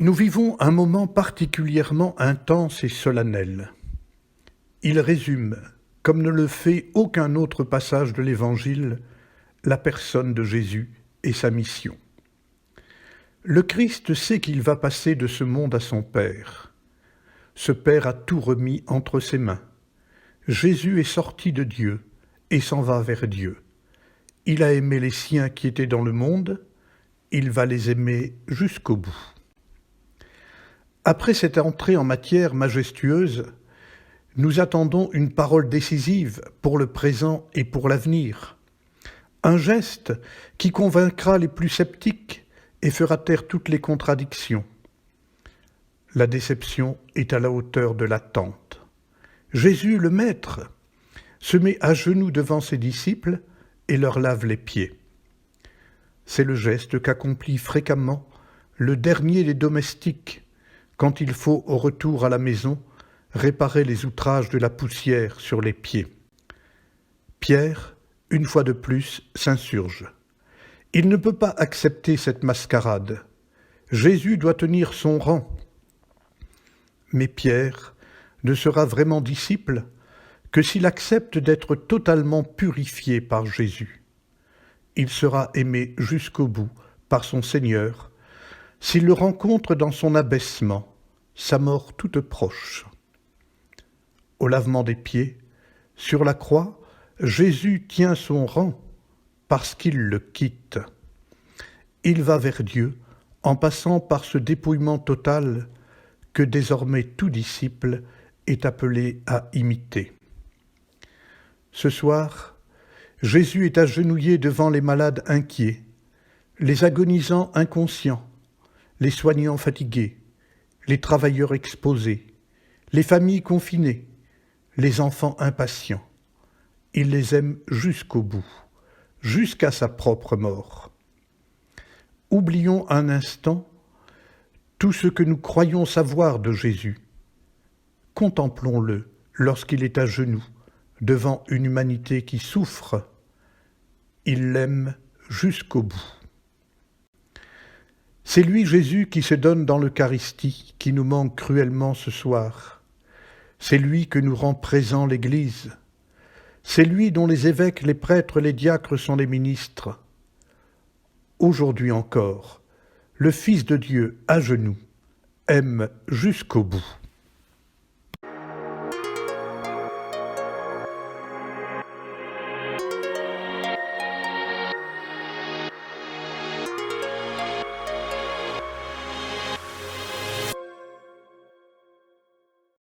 Nous vivons un moment particulièrement intense et solennel. Il résume, comme ne le fait aucun autre passage de l'Évangile, la personne de Jésus et sa mission. Le Christ sait qu'il va passer de ce monde à son Père. Ce Père a tout remis entre ses mains. Jésus est sorti de Dieu et s'en va vers Dieu. Il a aimé les siens qui étaient dans le monde, il va les aimer jusqu'au bout. Après cette entrée en matière majestueuse, nous attendons une parole décisive pour le présent et pour l'avenir. Un geste qui convaincra les plus sceptiques et fera taire toutes les contradictions. La déception est à la hauteur de l'attente. Jésus, le Maître, se met à genoux devant ses disciples et leur lave les pieds. C'est le geste qu'accomplit fréquemment le dernier des domestiques quand il faut, au retour à la maison, réparer les outrages de la poussière sur les pieds. Pierre, une fois de plus, s'insurge. Il ne peut pas accepter cette mascarade. Jésus doit tenir son rang. Mais Pierre ne sera vraiment disciple que s'il accepte d'être totalement purifié par Jésus. Il sera aimé jusqu'au bout par son Seigneur, s'il le rencontre dans son abaissement, sa mort toute proche. Au lavement des pieds, sur la croix, Jésus tient son rang parce qu'il le quitte. Il va vers Dieu en passant par ce dépouillement total que désormais tout disciple est appelé à imiter. Ce soir, Jésus est agenouillé devant les malades inquiets, les agonisants inconscients, les soignants fatigués, les travailleurs exposés, les familles confinées, les enfants impatients. Il les aime jusqu'au bout, jusqu'à sa propre mort. Oublions un instant tout ce que nous croyons savoir de Jésus. Contemplons-le lorsqu'il est à genoux, devant une humanité qui souffre. Il l'aime jusqu'au bout. C'est lui, Jésus, qui se donne dans l'Eucharistie, qui nous manque cruellement ce soir. C'est lui que nous rend présent l'Église. C'est lui dont les évêques, les prêtres, les diacres sont les ministres. Aujourd'hui encore, le Fils de Dieu, à genoux, aime jusqu'au bout.